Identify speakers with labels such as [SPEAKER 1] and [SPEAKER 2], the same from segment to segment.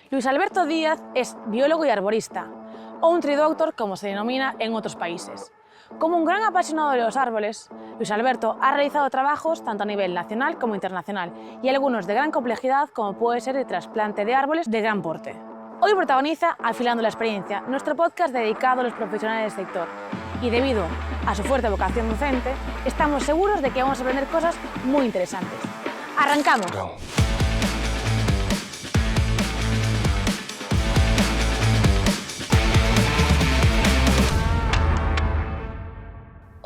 [SPEAKER 1] Luis Alberto Díaz es biólogo y arborista, o un tree doctor como se denomina en otros países. Como un gran apasionado de los árboles, Luis Alberto ha realizado trabajos tanto a nivel nacional como internacional y algunos de gran complejidad como puede ser el trasplante de árboles de gran porte. Hoy protagoniza Afilando la Experiencia, nuestro podcast dedicado a los profesionales del sector. Y debido a su fuerte vocación docente, estamos seguros de que vamos a aprender cosas muy interesantes. ¡Arrancamos!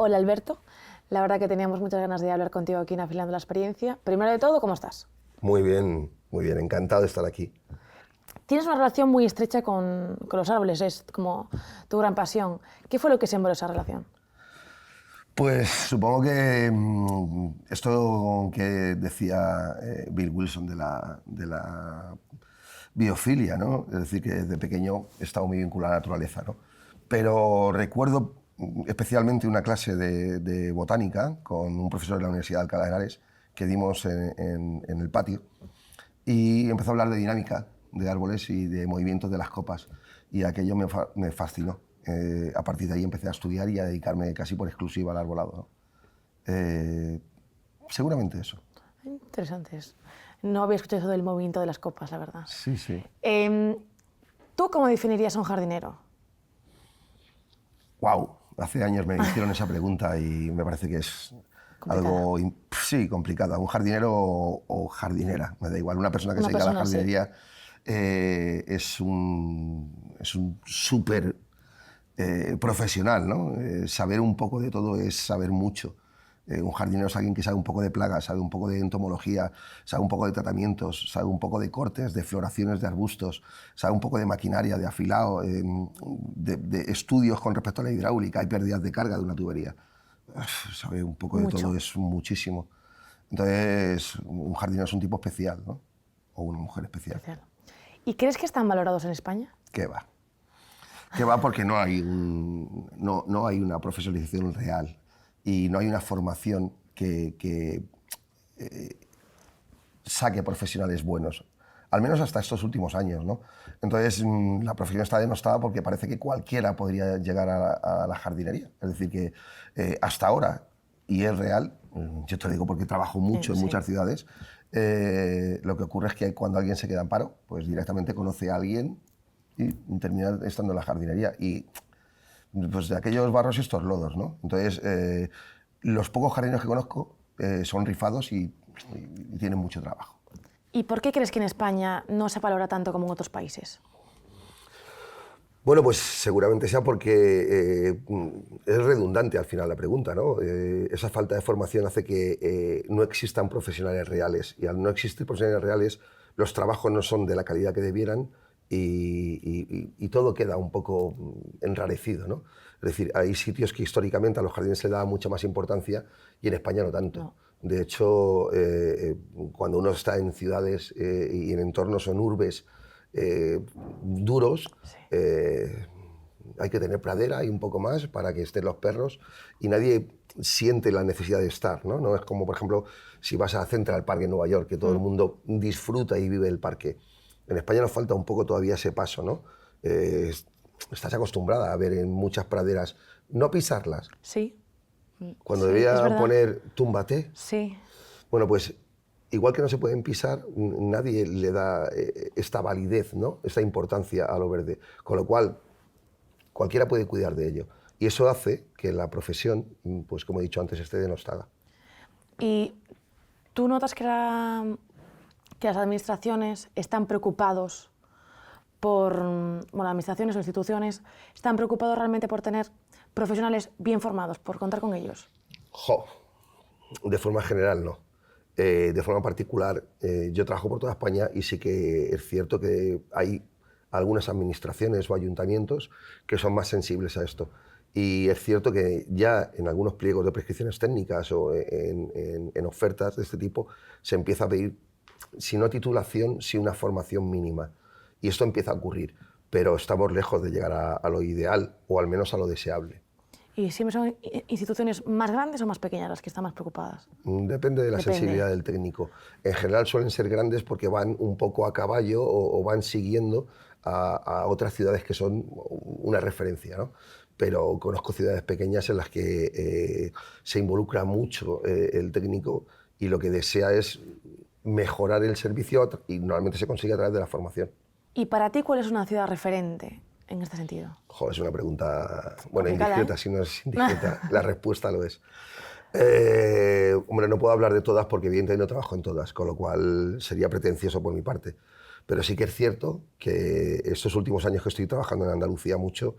[SPEAKER 1] Hola Alberto, la verdad que teníamos muchas ganas de hablar contigo aquí en Afilando la Experiencia. Primero de todo, ¿cómo estás?
[SPEAKER 2] Muy bien, encantado de estar aquí.
[SPEAKER 1] Tienes una relación muy estrecha con los árboles, es como tu gran pasión. ¿Qué fue lo que sembró esa relación?
[SPEAKER 2] Pues supongo que esto que decía Bill Wilson de la biofilia, ¿no? Es decir, que desde pequeño he estado muy vinculado a la naturaleza, ¿no? Pero recuerdo especialmente una clase de botánica con un profesor de la Universidad de Alcalá de Henares que dimos en el patio y empezó a hablar de dinámica de árboles y de movimientos de las copas y aquello me fascinó. A partir de ahí empecé a estudiar y a dedicarme casi por exclusiva al arbolado, ¿no? Seguramente eso.
[SPEAKER 1] Interesante. No había escuchado eso del movimiento de las copas, la verdad.
[SPEAKER 2] Sí, sí.
[SPEAKER 1] ¿Tú cómo definirías a un jardinero?
[SPEAKER 2] Wow, hace años me hicieron esa pregunta y me parece que es algo complicada. Un jardinero o jardinera, me da igual. Una persona que se dedica a la jardinería es un súper profesional, ¿no? Saber un poco de todo es saber mucho. Un jardinero es alguien que sabe un poco de plagas, sabe un poco de entomología, sabe un poco de tratamientos, sabe un poco de cortes, de floraciones de arbustos, sabe un poco de maquinaria, de afilado, de estudios con respecto a la hidráulica, hay pérdidas de carga de una tubería. Sabe un poco de todo, es muchísimo. Entonces, un jardinero es un tipo especial, ¿no? O una mujer especial.
[SPEAKER 1] ¿Y crees que están valorados en España?
[SPEAKER 2] ¿Qué va? ¿Qué va? Porque no hay una profesionalización real. Y no hay una formación que saque profesionales buenos, al menos hasta estos últimos años, ¿no? Entonces, la profesión está denostada porque parece que cualquiera podría llegar a la jardinería. Es decir, que hasta ahora, y es real, yo te lo digo porque trabajo mucho en muchas ciudades, lo que ocurre es que cuando alguien se queda en paro, pues directamente conoce a alguien y termina estando en la jardinería. Y pues de aquellos barros y estos lodos, ¿no? Entonces, los pocos jardineros que conozco son rifados y tienen mucho trabajo.
[SPEAKER 1] ¿Y por qué crees que en España no se valora tanto como en otros países?
[SPEAKER 2] Bueno, pues seguramente sea porque es redundante al final la pregunta, ¿no? Esa falta de formación hace que no existan profesionales reales y al no existir profesionales reales, los trabajos no son de la calidad que debieran y todo queda un poco enrarecido, ¿no? Es decir, hay sitios que históricamente a los jardines se le daba mucha más importancia y en España no tanto. No. De hecho, cuando uno está en ciudades y en entornos o en urbes duros, hay que tener pradera y un poco más para que estén los perros y nadie siente la necesidad de estar, ¿no? No es como, por ejemplo, si vas a Central Park en Nueva York, que todo el mundo disfruta y vive el parque. En España nos falta un poco todavía ese paso, ¿no? Estás acostumbrada a ver en muchas praderas, no pisarlas.
[SPEAKER 1] Sí.
[SPEAKER 2] Cuando debía poner túmbate.
[SPEAKER 1] Sí.
[SPEAKER 2] Bueno, pues igual que no se pueden pisar, nadie le da esta validez, ¿no? Esta importancia a lo verde. Con lo cual, cualquiera puede cuidar de ello. Y eso hace que la profesión, pues como he dicho antes, esté denostada.
[SPEAKER 1] ¿Y tú notas que las administraciones están preocupados administraciones o instituciones están preocupados realmente por tener profesionales bien formados, por contar con ellos?
[SPEAKER 2] De forma general no. De forma particular, yo trabajo por toda España y sí que es cierto que hay algunas administraciones o ayuntamientos que son más sensibles a esto. Y es cierto que ya en algunos pliegos de prescripciones técnicas o en ofertas de este tipo se empieza a pedir, si no titulación, sí una formación mínima. Y esto empieza a ocurrir, pero estamos lejos de llegar a lo ideal o al menos a lo deseable.
[SPEAKER 1] ¿Y siempre son instituciones más grandes o más pequeñas las que están más preocupadas?
[SPEAKER 2] Depende de la sensibilidad del técnico. En general suelen ser grandes porque van un poco a caballo o van siguiendo a otras ciudades que son una referencia, ¿no? Pero conozco ciudades pequeñas en las que se involucra mucho el técnico y lo que desea es mejorar el servicio y normalmente se consigue a través de la formación.
[SPEAKER 1] ¿Y para ti cuál es una ciudad referente en este sentido?
[SPEAKER 2] Joder, es una pregunta, bueno,
[SPEAKER 1] complicada,
[SPEAKER 2] indiscreta, si no es indiscreta, la respuesta lo es. Hombre, no puedo hablar de todas porque evidentemente no trabajo en todas, con lo cual sería pretencioso por mi parte. Pero sí que es cierto que estos últimos años que estoy trabajando en Andalucía mucho,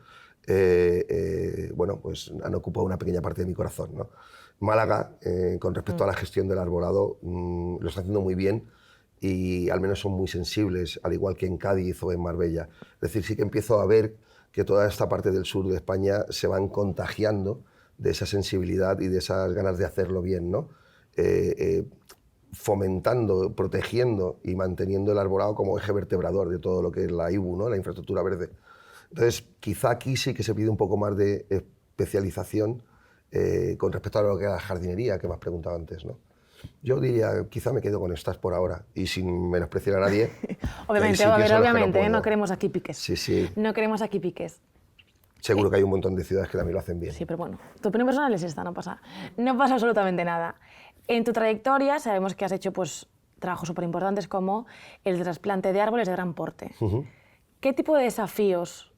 [SPEAKER 2] bueno, pues han ocupado una pequeña parte de mi corazón, ¿no? Málaga, con respecto a la gestión del arbolado, lo está haciendo muy bien y al menos son muy sensibles, al igual que en Cádiz o en Marbella. Es decir, sí que empiezo a ver que toda esta parte del sur de España se van contagiando de esa sensibilidad y de esas ganas de hacerlo bien, ¿no? Fomentando, protegiendo y manteniendo el arbolado como eje vertebrador de todo lo que es la IBU, ¿no? La infraestructura verde. Entonces, quizá aquí sí que se pide un poco más de especialización con respecto a lo que es la jardinería, que me has preguntado antes, ¿no? Yo diría, quizá me quedo con estas por ahora y sin menospreciar a nadie.
[SPEAKER 1] Obviamente,
[SPEAKER 2] sí
[SPEAKER 1] obviamente, no queremos aquí piques.
[SPEAKER 2] Sí, sí.
[SPEAKER 1] No queremos aquí piques.
[SPEAKER 2] Seguro que hay un montón de ciudades que también lo hacen bien.
[SPEAKER 1] Sí, pero bueno, tu opinión personal es esta, no pasa absolutamente nada. En tu trayectoria sabemos que has hecho pues, trabajos súper importantes como el trasplante de árboles de gran porte. ¿Qué tipo de desafíos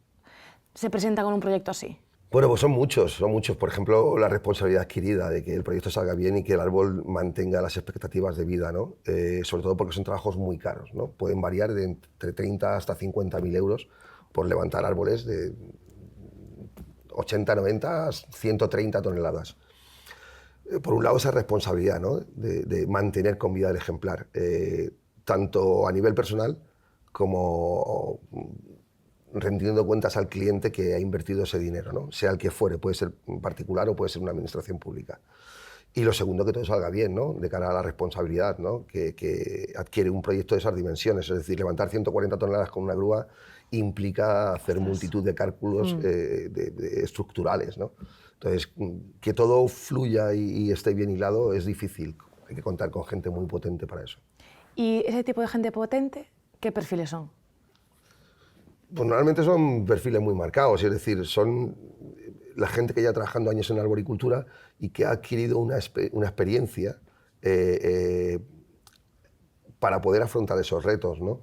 [SPEAKER 1] se presentan con un proyecto así?
[SPEAKER 2] Bueno, pues son muchos. Por ejemplo, la responsabilidad adquirida de que el proyecto salga bien y que el árbol mantenga las expectativas de vida, ¿no? Sobre todo porque son trabajos muy caros, ¿no? Pueden variar de entre 30 hasta 50.000 euros por levantar árboles de 80, 90, 130 toneladas. Por un lado, esa responsabilidad, ¿no? de mantener con vida el ejemplar, tanto a nivel personal como rendiendo cuentas al cliente que ha invertido ese dinero, ¿no? Sea el que fuere, puede ser un particular o puede ser una administración pública. Y lo segundo, que todo salga bien, ¿no? De cara a la responsabilidad, ¿no? que adquiere un proyecto de esas dimensiones. Es decir, levantar 140 toneladas con una grúa implica hacer multitud de cálculos estructurales, ¿no? Entonces, que todo fluya y esté bien hilado es difícil. Hay que contar con gente muy potente para eso.
[SPEAKER 1] ¿Y ese tipo de gente potente, qué perfiles son?
[SPEAKER 2] Pues normalmente son perfiles muy marcados, es decir, son la gente que lleva trabajando años en arboricultura y que ha adquirido una experiencia para poder afrontar esos retos, ¿no?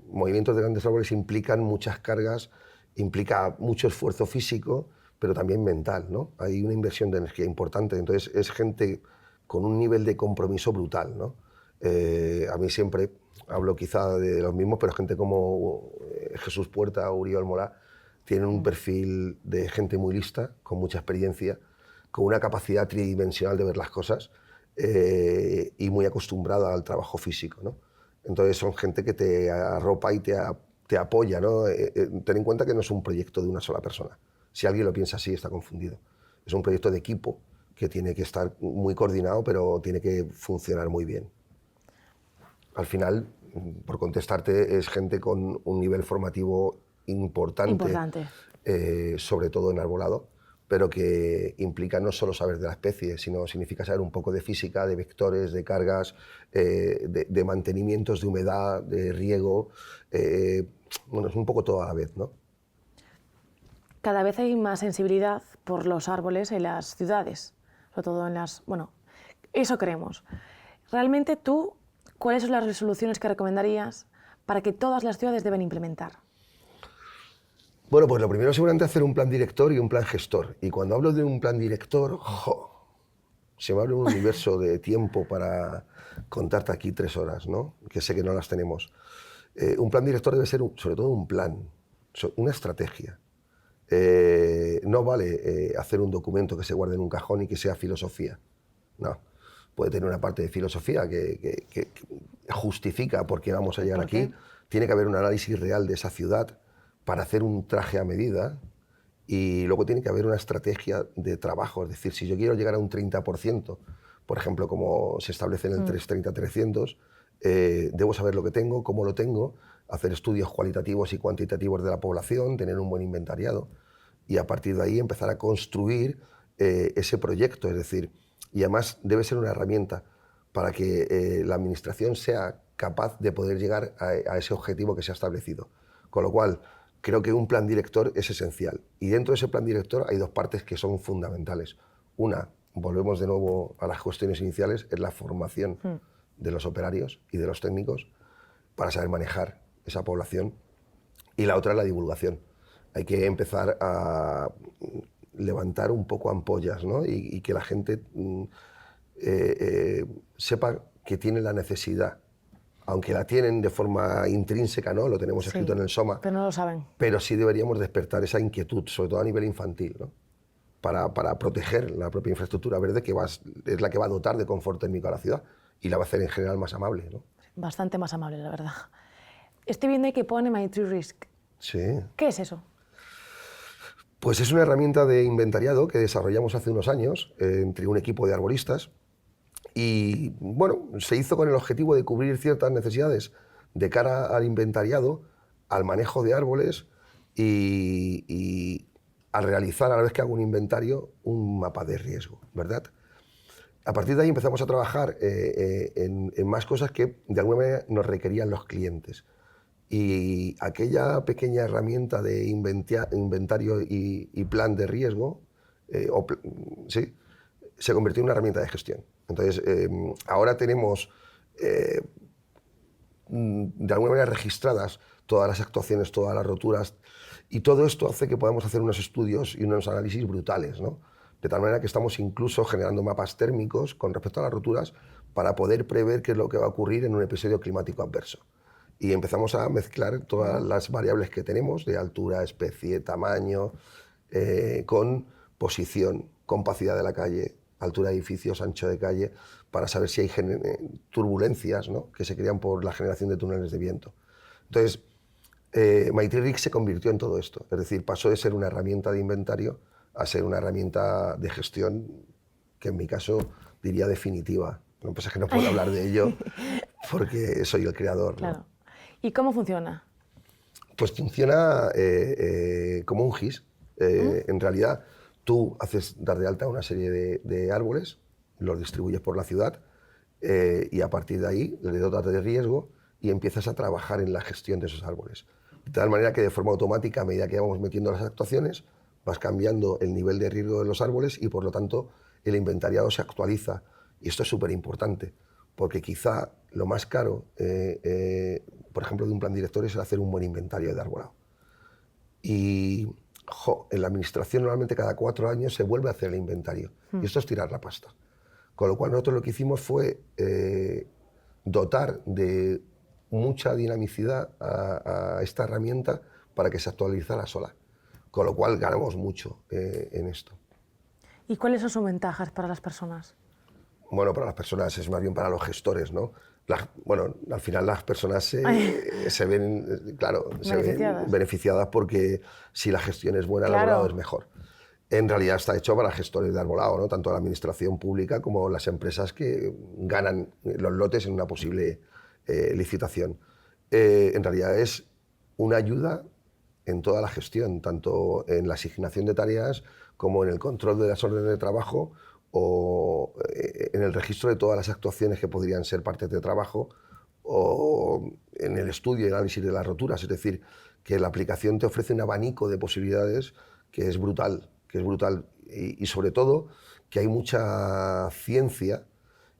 [SPEAKER 2] Movimientos de grandes árboles implican muchas cargas, implica mucho esfuerzo físico, pero también mental, ¿no? Hay una inversión de energía importante, entonces es gente con un nivel de compromiso brutal, ¿no? A mí siempre hablo quizá de los mismos, pero gente como Jesús Puerta o Uriol Molá tienen un perfil de gente muy lista, con mucha experiencia, con una capacidad tridimensional de ver las cosas y muy acostumbrada al trabajo físico, ¿no? Entonces son gente que te arropa y te apoya, ¿no? Ten en cuenta que no es un proyecto de una sola persona. Si alguien lo piensa así, está confundido. Es un proyecto de equipo que tiene que estar muy coordinado, pero tiene que funcionar muy bien. Al final, por contestarte, es gente con un nivel formativo importante. Sobre todo en arbolado, pero que implica no solo saber de la especie, sino significa saber un poco de física, de vectores, de cargas, de mantenimientos, de humedad, de riego. Bueno, es un poco todo a la vez, ¿no?
[SPEAKER 1] Cada vez hay más sensibilidad por los árboles en las ciudades, sobre todo en las... Bueno, eso creemos. Realmente tú, ¿cuáles son las resoluciones que recomendarías para que todas las ciudades deben implementar?
[SPEAKER 2] Bueno, pues lo primero seguramente hacer un plan director y un plan gestor. Y cuando hablo de un plan director, se me abre un universo de tiempo para contarte aquí 3 horas, ¿no? Que sé que no las tenemos. Un plan director debe ser sobre todo un plan, una estrategia. No vale hacer un documento que se guarde en un cajón y que sea filosofía. No. Puede tener una parte de filosofía que justifica por qué vamos a llegar aquí. Tiene que haber un análisis real de esa ciudad para hacer un traje a medida y luego tiene que haber una estrategia de trabajo. Es decir, si yo quiero llegar a un 30%, por ejemplo, como se establece en el 330-300, debo saber lo que tengo, cómo lo tengo, hacer estudios cualitativos y cuantitativos de la población, tener un buen inventariado. y a partir de ahí empezar a construir ese proyecto. Es decir, y además debe ser una herramienta para que la administración sea capaz de poder llegar a ese objetivo que se ha establecido. Con lo cual, creo que un plan director es esencial. Y dentro de ese plan director hay dos partes que son fundamentales. Una, volvemos de nuevo a las cuestiones iniciales, es la formación de los operarios y de los técnicos para saber manejar esa población. Y la otra es la divulgación. Hay que empezar a levantar un poco ampollas, ¿no? y que la gente sepa que tiene la necesidad, aunque la tienen de forma intrínseca, ¿no? Lo tenemos escrito en el SOMA.
[SPEAKER 1] Pero no lo saben.
[SPEAKER 2] Pero sí deberíamos despertar esa inquietud, sobre todo a nivel infantil, ¿no? Para proteger la propia infraestructura verde, que es la que va a dotar de confort térmico a la ciudad y la va a hacer en general más amable, ¿no?
[SPEAKER 1] Bastante más amable, la verdad. Estoy viendo ahí que pone MyTreeRisk.
[SPEAKER 2] Sí.
[SPEAKER 1] ¿Qué es eso?
[SPEAKER 2] Pues es una herramienta de inventariado que desarrollamos hace unos años entre un equipo de arboristas y, bueno, se hizo con el objetivo de cubrir ciertas necesidades de cara al inventariado, al manejo de árboles y a realizar, a la vez que hago un inventario, un mapa de riesgo, ¿verdad? A partir de ahí empezamos a trabajar en más cosas que de alguna manera nos requerían los clientes. Y aquella pequeña herramienta de inventario y plan de riesgo sí, se convirtió en una herramienta de gestión. Entonces, ahora tenemos de alguna manera registradas todas las actuaciones, todas las roturas, y todo esto hace que podamos hacer unos estudios y unos análisis brutales, ¿no? De tal manera que estamos incluso generando mapas térmicos con respecto a las roturas para poder prever qué es lo que va a ocurrir en un episodio climático adverso. Y empezamos a mezclar todas las variables que tenemos de altura, especie, tamaño, con posición, compacidad de la calle, altura de edificios, ancho de calle, para saber si hay turbulencias, ¿no? Que se crean por la generación de túneles de viento. Entonces, MyTreeRisk se convirtió en todo esto, es decir, pasó de ser una herramienta de inventario a ser una herramienta de gestión que en mi caso diría definitiva. Lo que pasa es que no puedo hablar de ello porque soy el creador, ¿no?
[SPEAKER 1] Claro. ¿Y cómo funciona?
[SPEAKER 2] Pues funciona como un GIS. En realidad, tú haces dar de alta una serie de árboles, los distribuyes por la ciudad y a partir de ahí le dotas de riesgo y empiezas a trabajar en la gestión de esos árboles. De tal manera que de forma automática, a medida que vamos metiendo las actuaciones, vas cambiando el nivel de riesgo de los árboles y por lo tanto el inventariado se actualiza. Y esto es súper importante, porque quizá lo más caro, por ejemplo, de un plan director es hacer un buen inventario de arbolado. Y en la administración normalmente cada 4 años se vuelve a hacer el inventario. Y esto es tirar la pasta. Con lo cual nosotros lo que hicimos fue dotar de mucha dinamicidad a esta herramienta para que se actualizara sola. Con lo cual ganamos mucho en esto.
[SPEAKER 1] ¿Y cuáles son sus ventajas para las personas?
[SPEAKER 2] Bueno, para las personas es más bien para los gestores, ¿no? Bueno, al final las personas se ven, claro, se ven beneficiadas porque si la gestión es buena, el arbolado es mejor. En realidad está hecho para gestores de arbolado, ¿no? Tanto la administración pública como las empresas que ganan los lotes en una posible licitación. En realidad es una ayuda en toda la gestión, tanto en la asignación de tareas como en el control de las órdenes de trabajo o en el registro de todas las actuaciones que podrían ser partes de trabajo o en el estudio y análisis de las roturas. Es decir, que la aplicación te ofrece un abanico de posibilidades que es brutal, y sobre todo que hay mucha ciencia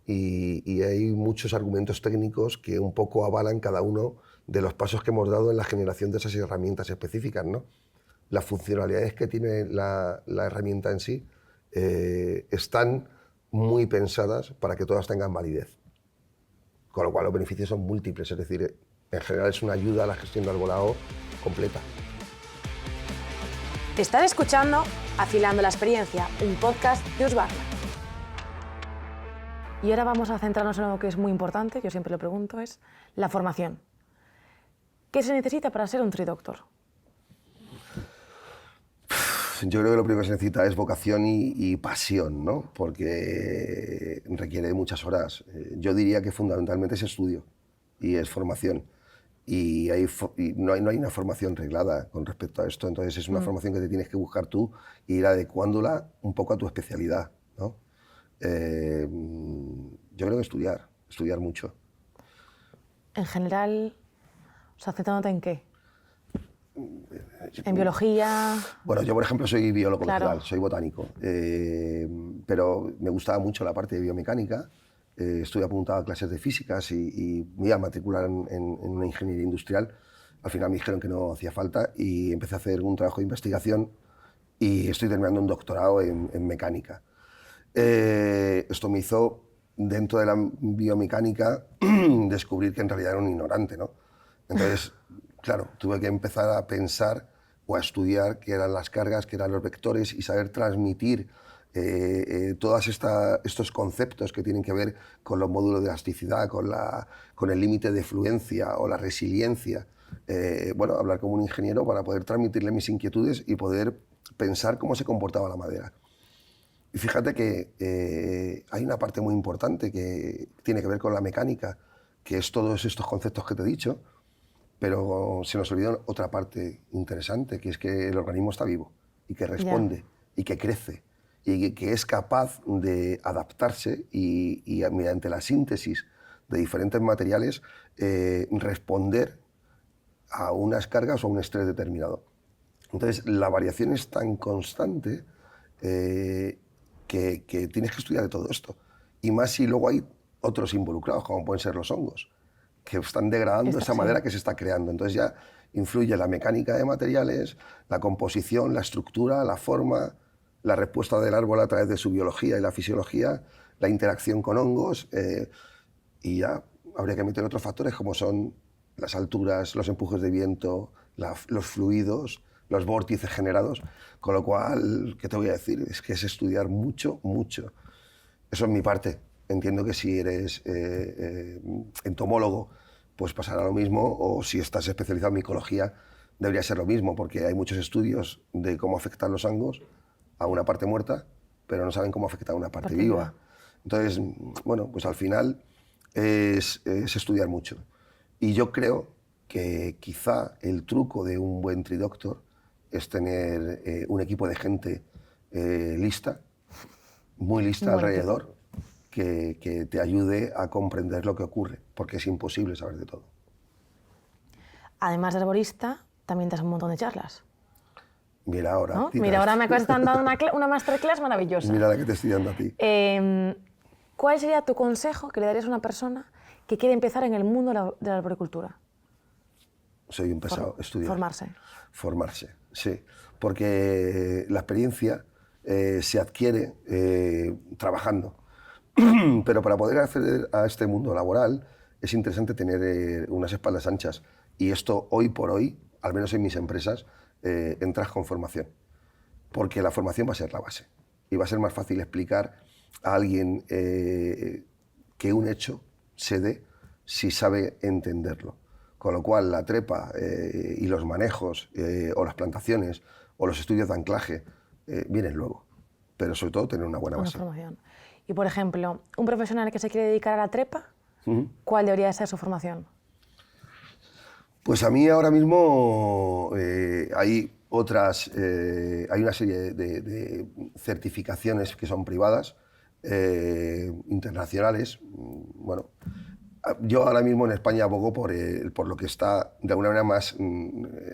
[SPEAKER 2] y hay muchos argumentos técnicos que un poco avalan cada uno de los pasos que hemos dado en la generación de esas herramientas específicas, ¿no? Las funcionalidades que tiene la herramienta en sí están muy pensadas para que todas tengan validez. Con lo cual los beneficios son múltiples, es decir, en general es una ayuda a la gestión del arbolado completa.
[SPEAKER 1] Estás escuchando Afilando la Experiencia, un podcast de Husqvarna. Y ahora vamos a centrarnos en algo que es muy importante, que yo siempre lo pregunto, es la formación. ¿Qué se necesita para ser un tree doctor?
[SPEAKER 2] Yo creo que lo primero que se necesita es vocación y pasión, ¿no? Porque requiere de muchas horas. Yo diría que fundamentalmente es estudio y es formación. y no hay una formación reglada con respecto a esto, entonces es una formación que te tienes que buscar tú e ir adecuándola un poco a tu especialidad, ¿no? Yo creo que estudiar mucho.
[SPEAKER 1] En general, o sea, ¿centrándote en qué? ¿En biología?
[SPEAKER 2] Bueno, yo por ejemplo soy biólogo
[SPEAKER 1] Claro.
[SPEAKER 2] vegetal, soy botánico, pero me gustaba mucho la parte de biomecánica. Estuve apuntado a clases de físicas y me iba a matricular en una ingeniería industrial. Al final me dijeron que no hacía falta y empecé a hacer un trabajo de investigación y estoy terminando un doctorado en mecánica. Esto me hizo, dentro de la biomecánica, descubrir que en realidad era un ignorante, ¿no? Entonces, claro, tuve que empezar a pensar o a estudiar qué eran las cargas, qué eran los vectores y saber transmitir todos estos conceptos que tienen que ver con los módulos de elasticidad, con el límite de fluencia o la resiliencia. Bueno, hablar como un ingeniero para poder transmitirle mis inquietudes y poder pensar cómo se comportaba la madera. Y fíjate que hay una parte muy importante que tiene que ver con la mecánica, que es todos estos conceptos que te he dicho, pero se nos olvida otra parte interesante, que es que el organismo está vivo y que responde y que crece y que es capaz de adaptarse y mediante la síntesis de diferentes materiales responder a unas cargas o a un estrés determinado. Entonces, la variación es tan constante que tienes que estudiar de todo esto. Y más si luego hay otros involucrados, como pueden ser los hongos, que están degradando esa madera que se está creando. Entonces ya influye la mecánica de materiales, la composición, la estructura, la forma, la respuesta del árbol a través de su biología y la fisiología, la interacción con hongos, y ya habría que meter otros factores como son las alturas, los empujes de viento, los fluidos, los vórtices generados, con lo cual, ¿qué te voy a decir? Es que es estudiar mucho, mucho. Eso es mi parte. Entiendo que si eres entomólogo, pues pasará lo mismo, o si estás especializado en micología, debería ser lo mismo, porque hay muchos estudios de cómo afectan los hongos a una parte muerta, pero no saben cómo afecta a una parte viva. Entonces, bueno, pues al final es estudiar mucho. Y yo creo que quizá el truco de un buen tridoctor es tener un equipo de gente lista, muy lista alrededor, que te ayude a comprender lo que ocurre, porque es imposible saber de todo.
[SPEAKER 1] Además de arborista, también te das un montón de charlas.
[SPEAKER 2] Mira ahora.
[SPEAKER 1] ¿No? Mira, ahora me están dando una masterclass maravillosa.
[SPEAKER 2] Mira la que te estoy dando a ti.
[SPEAKER 1] ¿Cuál sería tu consejo que le darías a una persona que quiere empezar en el mundo de la arboricultura?
[SPEAKER 2] Soy un pesado. Estudiar.
[SPEAKER 1] Formarse.
[SPEAKER 2] Formarse, sí. Porque la experiencia se adquiere trabajando. Pero para poder acceder a este mundo laboral es interesante tener unas espaldas anchas. Y esto hoy por hoy, al menos en mis empresas, entras con formación. Porque la formación va a ser la base. Y va a ser más fácil explicar a alguien que un hecho se dé si sabe entenderlo. Con lo cual la trepa y los manejos o las plantaciones o los estudios de anclaje vienen luego. Pero sobre todo tener una buena base.
[SPEAKER 1] Formación. Y por ejemplo, un profesional que se quiere dedicar a la trepa, ¿cuál debería ser su formación?
[SPEAKER 2] Pues a mí ahora mismo hay una serie de certificaciones que son privadas, internacionales. Bueno, yo ahora mismo en España abogo por lo que está de alguna manera más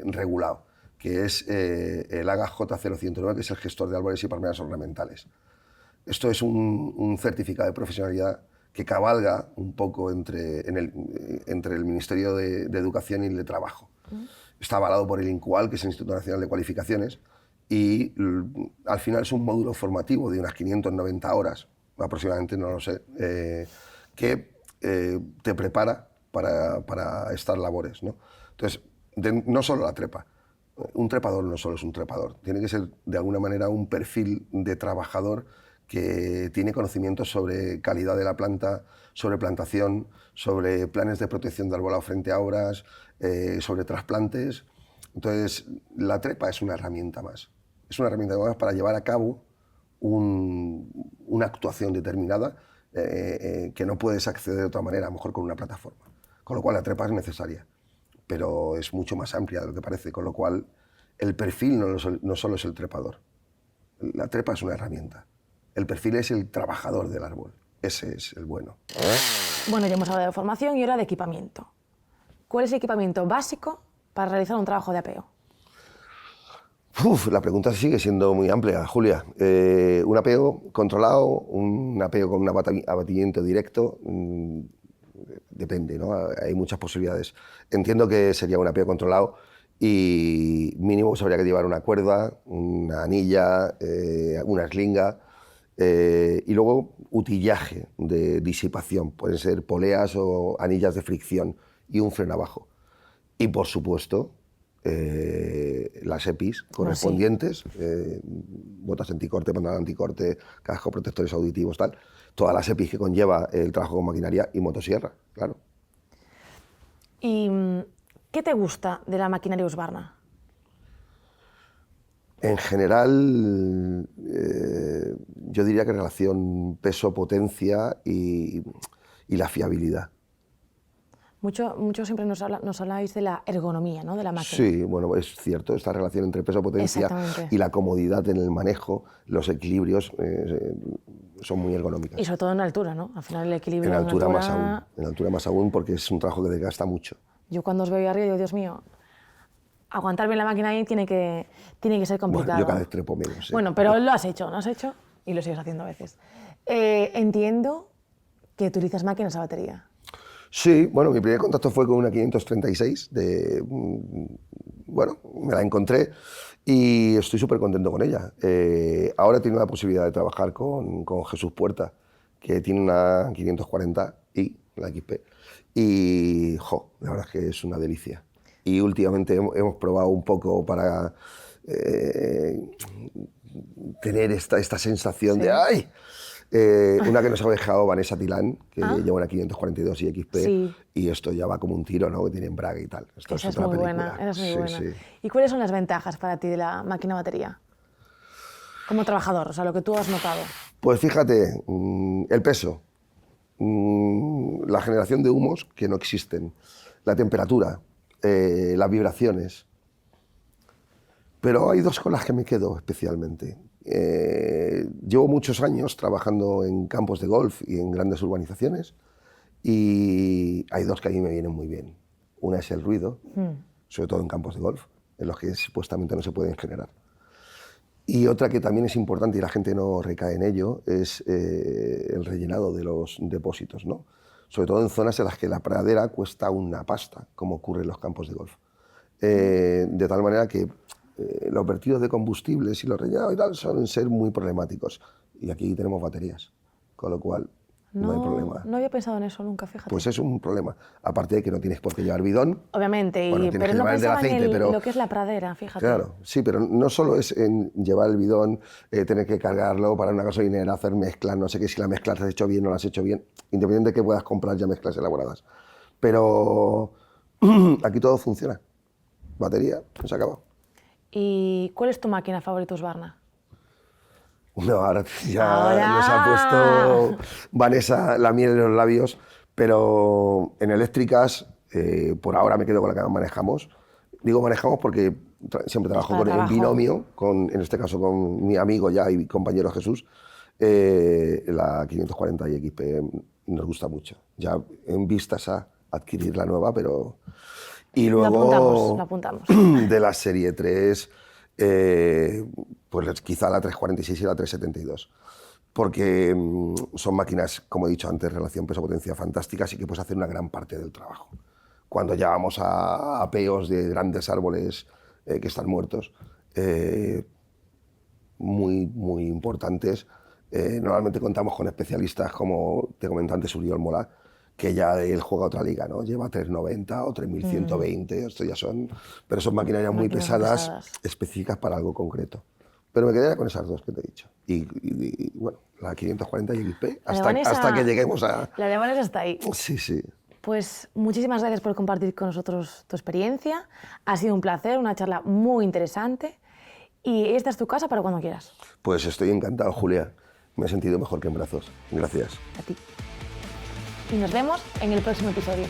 [SPEAKER 2] regulado, que es el AGA-J0109, que es el gestor de árboles y palmeras ornamentales. Esto es un certificado de profesionalidad que cabalga un poco entre el Ministerio de Educación y el de Trabajo. Está avalado por el INCUAL, que es el Instituto Nacional de Cualificaciones, y al final es un módulo formativo de unas 590 horas, aproximadamente, no lo sé, que te prepara para estas labores, ¿no? Entonces, no solo la trepa. Un trepador no solo es un trepador, tiene que ser de alguna manera un perfil de trabajador que tiene conocimientos sobre calidad de la planta, sobre plantación, sobre planes de protección de arbolado frente a obras, sobre trasplantes. Entonces, la trepa es una herramienta más. Es una herramienta más para llevar a cabo una actuación determinada que no puedes acceder de otra manera, a lo mejor con una plataforma. Con lo cual, la trepa es necesaria. pero es mucho más amplia de lo que parece, con lo cual el perfil no solo es el trepador. La trepa es una herramienta. El perfil es el trabajador del árbol. Ese es el bueno.
[SPEAKER 1] Bueno, ya hemos hablado de formación y ahora de equipamiento. ¿Cuál es el equipamiento básico para realizar un trabajo de apeo?
[SPEAKER 2] La pregunta sigue siendo muy amplia, Julia. Un apeo controlado, un apeo con un abatimiento directo, depende, ¿no? Hay muchas posibilidades. Entiendo que sería un apeo controlado y mínimo pues habría que llevar una cuerda, una anilla, una eslinga y luego utillaje de disipación. Pueden ser poleas o anillas de fricción y un freno abajo. Y por supuesto, las EPIs correspondientes, botas anticorte, pantalón anticorte, casco, protectores auditivos, tal. Todas las EPIs que conlleva el trabajo con maquinaria y motosierra, claro.
[SPEAKER 1] ¿Y qué te gusta de la maquinaria Husqvarna?
[SPEAKER 2] En general, yo diría que relación peso-potencia y la fiabilidad.
[SPEAKER 1] Mucho siempre nos habláis de la ergonomía, ¿no? De la máquina.
[SPEAKER 2] Sí, bueno, es cierto, esta relación entre peso-potencia y la comodidad en el manejo, los equilibrios son muy ergonómicas.
[SPEAKER 1] Y sobre todo en altura, ¿no? Al final el equilibrio
[SPEAKER 2] en altura más aún. En altura más aún porque es un trabajo que desgasta mucho.
[SPEAKER 1] Yo cuando os veo ahí arriba digo, Dios mío, aguantar bien la máquina ahí tiene que ser complicado.
[SPEAKER 2] Bueno, yo cada vez trepo menos.
[SPEAKER 1] Bueno, pero lo has hecho y lo sigues haciendo a veces. Entiendo que utilizas máquinas a batería.
[SPEAKER 2] Sí, bueno, mi primer contacto fue con una 536, bueno, me la encontré y estoy súper contento con ella. Ahora he tenido la posibilidad de trabajar con Jesús Puerta, que tiene una 540i, la XP, y la verdad es que es una delicia. Y últimamente hemos probado un poco para tener esta sensación de ¡ay! Una que nos ha dejado Vanessa Tilán, que lleva una 542 y XP, y esto ya va como un tiro, ¿no? Que tiene embrague y tal. Esto
[SPEAKER 1] esa
[SPEAKER 2] es otra película.
[SPEAKER 1] Esa es muy buena. Sí. ¿Y cuáles son las ventajas para ti de la máquina batería? Como trabajador, o sea, lo que tú has notado.
[SPEAKER 2] Pues fíjate, el peso, la generación de humos que no existen, la temperatura, las vibraciones. Pero hay dos con las que me quedo especialmente. Llevo muchos años trabajando en campos de golf y en grandes urbanizaciones y hay dos que a mí me vienen muy bien. Una es el ruido, sobre todo en campos de golf, en los que supuestamente no se pueden generar. Y otra que también es importante y la gente no recae en ello es el rellenado de los depósitos, ¿no? Sobre todo en zonas en las que la pradera cuesta una pasta, como ocurre en los campos de golf. De tal manera que los vertidos de combustibles y los rellenados y tal suelen ser muy problemáticos. Y aquí tenemos baterías, con lo cual no hay problema.
[SPEAKER 1] No había pensado en eso nunca, fíjate.
[SPEAKER 2] Pues es un problema. Aparte de que no tienes por qué llevar bidón.
[SPEAKER 1] Obviamente,
[SPEAKER 2] bueno,
[SPEAKER 1] pero no pensaba en lo que es la pradera, fíjate.
[SPEAKER 2] Claro, sí, pero no solo es en llevar el bidón, tener que cargarlo para una gasolinera, hacer mezclas, no sé qué, si la mezcla la has hecho bien o no la has hecho bien, independiente de que puedas comprar ya mezclas elaboradas. Pero aquí todo funciona. Batería, se acabó.
[SPEAKER 1] ¿Y cuál es tu máquina favorita Husqvarna?
[SPEAKER 2] No, ahora ya nos ha puesto Vanessa la miel en los labios, pero en eléctricas, por ahora me quedo con la que manejamos. Digo manejamos porque siempre trabajo en binomio, en este caso con mi amigo ya y compañero Jesús, la 540 y XP nos gusta mucho. Ya en vistas a adquirir la nueva, pero... Y luego,
[SPEAKER 1] lo apuntamos.
[SPEAKER 2] De la serie 3, pues quizá la 346 y la 372. Porque son máquinas, como he dicho antes, relación peso-potencia fantásticas y que puedes hacer una gran parte del trabajo. Cuando ya vamos a apeos de grandes árboles que están muertos, muy importantes, normalmente contamos con especialistas como te comenté antes, Uriol Molá, que ya él juega otra liga, ¿no? Lleva 390 o 3120, esto ya son... Pero son maquinarias muy pesadas, específicas para algo concreto. Pero me quedaría con esas dos que te he dicho. Y bueno, la 540 y XP, hasta que lleguemos a...
[SPEAKER 1] La de Vanessa está ahí.
[SPEAKER 2] Sí, sí.
[SPEAKER 1] Pues muchísimas gracias por compartir con nosotros tu experiencia. Ha sido un placer, una charla muy interesante. Y esta es tu casa para cuando quieras.
[SPEAKER 2] Pues estoy encantado, Julia. Me he sentido mejor que en brazos. Gracias.
[SPEAKER 1] A ti. Y nos vemos en el próximo episodio.